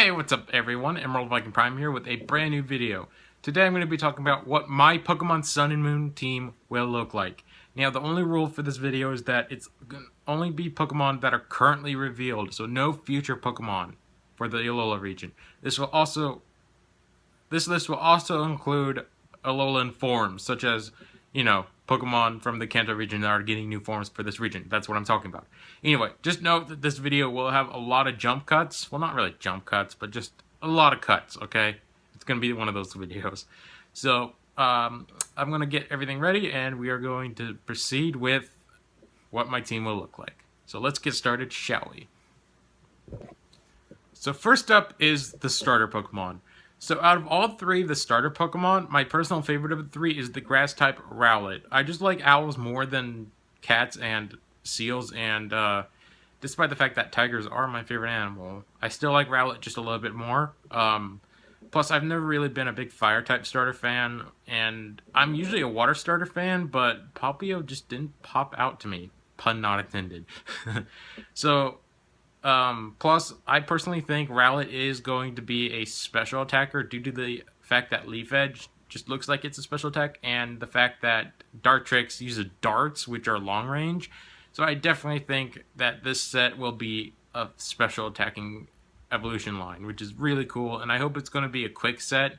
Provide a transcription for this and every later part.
Hey, what's up everyone? Emerald Viking Prime here with a brand new video. Today I'm going to be talking about what my Pokemon Sun and Moon team will look like. Now the only rule for this video is that it's going to only be Pokemon that are currently revealed, so no future Pokemon for the Alola region. This list will also include Alolan forms, such as, Pokemon from the Kanto region that are getting new forms for this region. That's what I'm talking about. Anyway, just note that this video will have a lot of jump cuts. Well, not really jump cuts, but just a lot of cuts, okay? It's going to be one of those videos. So, I'm going to get everything ready, and we are going to proceed with what my team will look like. So let's get started, shall we? So first up is the starter Pokemon. So out of all three of the starter Pokemon, my personal favorite of the three is the grass-type Rowlet. I just like owls more than cats and seals, and despite the fact that tigers are my favorite animal, I still like Rowlet just a little bit more. Plus, I've never really been a big fire-type starter fan, and I'm usually a water starter fan, but Popplio just didn't pop out to me. Pun not intended. So... plus, I personally think Rowlet is going to be a special attacker due to the fact that Leaf Edge just looks like it's a special attack, and the fact that Dartrix uses darts, which are long range. So I definitely think that this set will be a special attacking evolution line, which is really cool, and I hope it's going to be a quick set.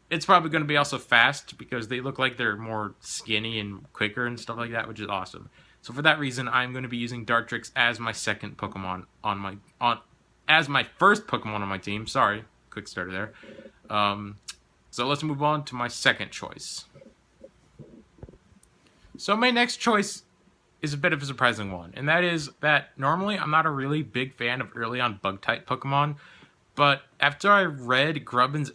It's probably going to be also fast, because they look like they're more skinny and quicker and stuff like that, which is awesome. So for that reason, I'm going to be using Dartrix as my second Pokemon as my first Pokemon on my team. Sorry, quick starter there. So let's move on to my second choice. So my next choice is a bit of a surprising one, and that is that normally I'm not a really big fan of early on Bug-type Pokemon, but after I read Grubbin's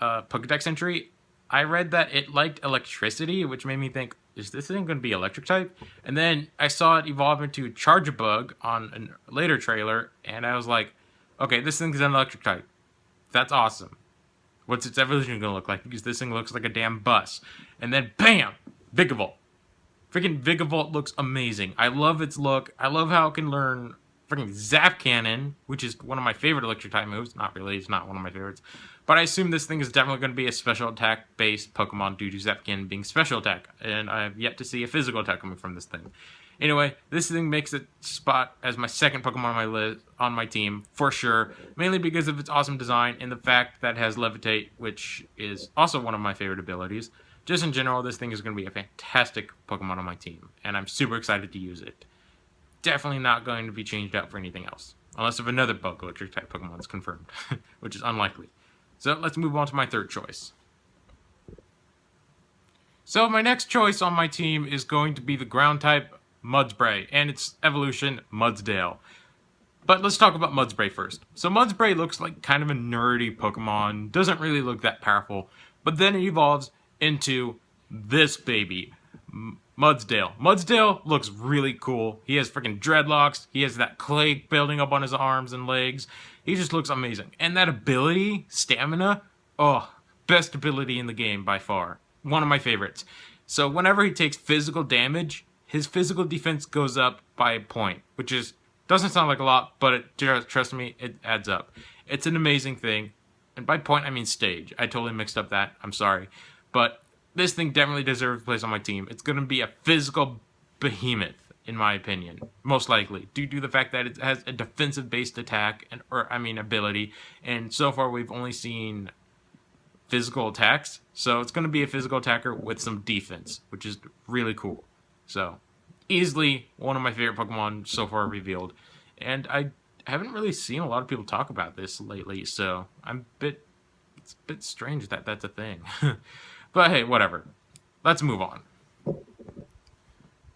Pokedex entry, I read that it liked electricity, which made me think, is this thing going to be electric type? And then I saw it evolve into Charge-a-Bug on a later trailer, and I was like, okay, this thing's an electric type. That's awesome. What's its evolution going to look like? Because this thing looks like a damn bus. And then, bam! Vigavolt. Freaking Vigavolt looks amazing. I love its look. I love how it can learn freaking Zap Cannon, which is one of my favorite electric type moves. Not really, it's not one of my favorites. But I assume this thing is definitely going to be a special attack based Pokemon due to Zap Cannon being special attack. And I have yet to see a physical attack coming from this thing. Anyway, this thing makes it spot as my second Pokemon on my list, on my team, for sure. Mainly because of its awesome design and the fact that it has Levitate, which is also one of my favorite abilities. Just in general, this thing is going to be a fantastic Pokemon on my team. And I'm super excited to use it. Definitely not going to be changed out for anything else. Unless if another bug electric type Pokemon is confirmed. Which is unlikely. So let's move on to my third choice. So my next choice on my team is going to be the ground type Mudspray and its evolution Mudsdale. But let's talk about Mudspray first. So Mudspray looks like kind of a nerdy Pokemon, doesn't really look that powerful, but then it evolves into this baby, Mudsdale. Mudsdale looks really cool. He has freaking dreadlocks. He has that clay building up on his arms and legs. He just looks amazing. And that ability, Stamina, oh, best ability in the game by far. One of my favorites. So whenever he takes physical damage, his physical defense goes up by a point, which is doesn't sound like a lot, but trust me, it adds up. It's an amazing thing. And by point, I mean stage. I totally mixed up that. I'm sorry. But this thing definitely deserves a place on my team. It's going to be a physical behemoth, in my opinion. Most likely. Due to the fact that it has a defensive-based attack, ability. And so far, we've only seen physical attacks. So it's going to be a physical attacker with some defense, which is really cool. So, easily one of my favorite Pokemon so far revealed. And I haven't really seen a lot of people talk about this lately, so it's a bit strange that that's a thing. But hey, whatever. Let's move on.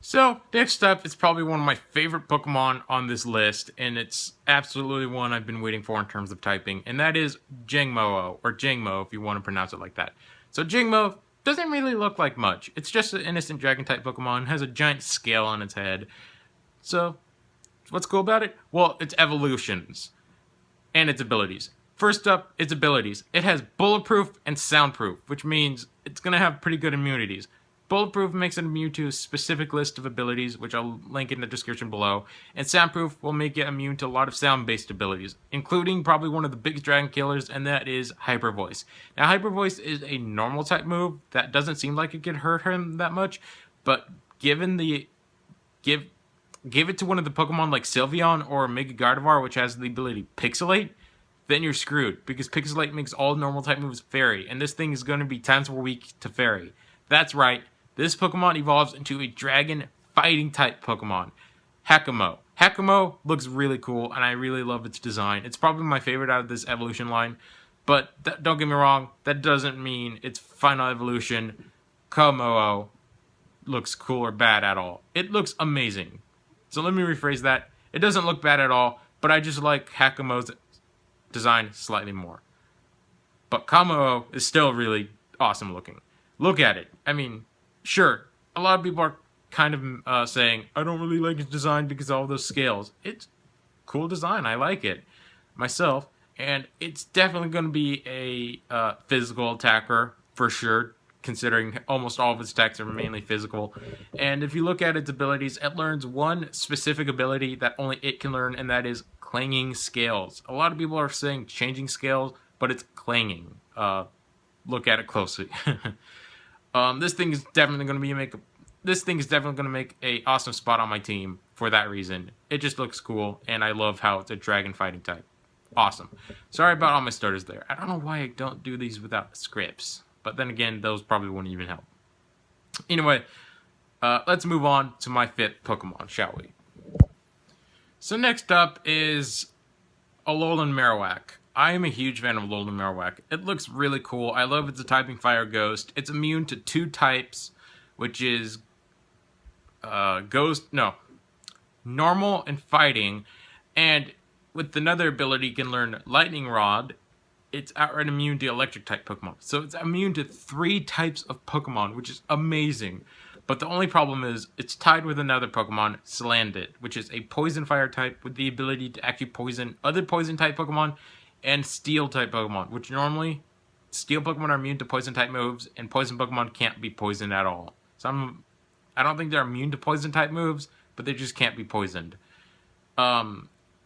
So, next up is probably one of my favorite Pokemon on this list, and it's absolutely one I've been waiting for in terms of typing, and that is Jangmo, or Jangmo if you want to pronounce it like that. So Jangmo doesn't really look like much. It's just an innocent dragon-type Pokemon, has a giant scale on its head. So, what's cool about it? Well, its evolutions and its abilities. First up, its abilities. It has Bulletproof and Soundproof, which means it's going to have pretty good immunities. Bulletproof makes it immune to a specific list of abilities, which I'll link in the description below. And Soundproof will make it immune to a lot of sound-based abilities, including probably one of the biggest dragon killers, and that is Hyper Voice. Now, Hyper Voice is a normal type move that doesn't seem like it could hurt him that much, but given the... Give it to one of the Pokemon like Sylveon or Mega Gardevoir, which has the ability Pixelate, then you're screwed, because Pixelate makes all normal type moves Fairy, and this thing is going to be times more weak to Fairy. That's right, this Pokemon evolves into a Dragon Fighting type Pokemon, Hakamo. Hakamo looks really cool, and I really love its design. It's probably my favorite out of this evolution line, but don't get me wrong, that doesn't mean its final evolution, Kommo, looks cool or bad at all. It looks amazing. So let me rephrase that. It doesn't look bad at all, but I just like Hakamo's design slightly more. But Kommo is still really awesome looking. Look at it. I mean, sure, a lot of people are kind of saying, I don't really like its design because of all those scales. It's cool design. I like it myself. And it's definitely going to be a physical attacker for sure, considering almost all of its attacks are mainly physical. And if you look at its abilities, it learns one specific ability that only it can learn, and that is clanging scales. A lot of people are saying changing scales, but it's clanging. Look at it closely. This thing is definitely going to make a awesome spot on my team for that reason. It just looks cool, and I love how it's a dragon fighting type. Awesome. Sorry about all my starters there. I don't know why I don't do these without scripts. But then again, those probably wouldn't even help. Anyway, let's move on to my 5th Pokemon, shall we? So next up is Alolan Marowak. I am a huge fan of Alolan Marowak. It looks really cool. I love it's a typing Fire Ghost. It's immune to 2 types, which is normal and fighting. And with another ability, you can learn Lightning Rod. It's outright immune to electric type Pokemon. So it's immune to 3 types of Pokemon, which is amazing. But the only problem is it's tied with another Pokemon, Salandit, which is a poison fire type with the ability to actually poison other poison type Pokemon and steel type Pokemon, which normally steel Pokemon are immune to poison type moves and poison Pokemon can't be poisoned at all. I don't think they're immune to poison type moves, but they just can't be poisoned.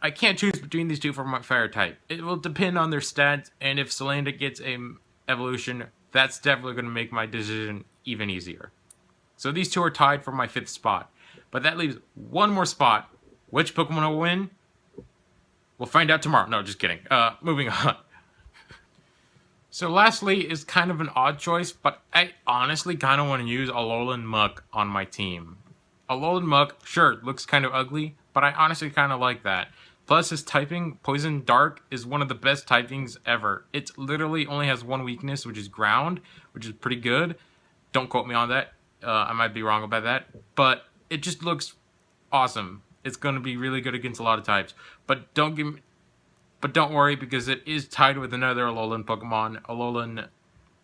I can't choose between these two for my fire type. It will depend on their stats, and if Salandit gets an evolution, that's definitely going to make my decision even easier. So these two are tied for my 5th spot. But that leaves one more spot. Which Pokemon will win? We'll find out tomorrow. No, just kidding. Moving on. So lastly is kind of an odd choice, but I honestly kind of want to use Alolan Muk on my team. Alolan Muk, sure, looks kind of ugly, but I honestly kind of like that. Plus, his typing, Poison Dark, is one of the best typings ever. It literally only has one weakness, which is Ground, which is pretty good. Don't quote me on that. I might be wrong about that. But it just looks awesome. It's going to be really good against a lot of types. But don't worry, because it is tied with another Alolan Pokemon, Alolan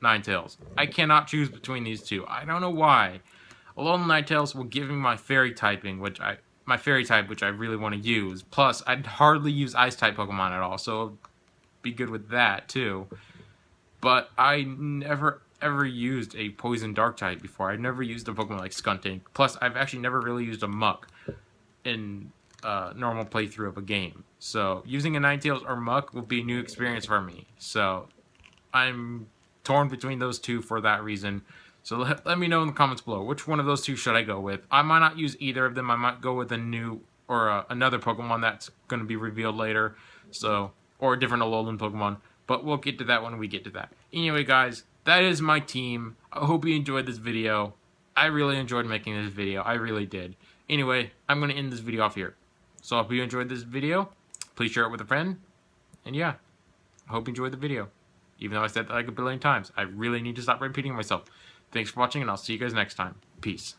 Ninetales. I cannot choose between these two. I don't know why. Alolan Ninetales will give me my Fairy typing, which I really want to use. Plus, I'd hardly use Ice-type Pokemon at all, so it'll be good with that, too. But I never, ever used a Poison Dark type before. I've never used a Pokemon like Skuntank. Plus, I've actually never really used a Muk in normal playthrough of a game. So, using a Ninetales or Muk will be a new experience for me. So, I'm torn between those two for that reason. So let me know in the comments below, which one of those two should I go with? I might not use either of them. I might go with a new or another Pokemon that's going to be revealed later. So, or a different Alolan Pokemon. But we'll get to that when we get to that. Anyway, guys, that is my team. I hope you enjoyed this video. I really enjoyed making this video. I really did. Anyway, I'm going to end this video off here. So I hope you enjoyed this video. Please share it with a friend. And yeah, I hope you enjoyed the video. Even though I said that like a billion times, I really need to stop repeating myself. Thanks for watching, and I'll see you guys next time. Peace.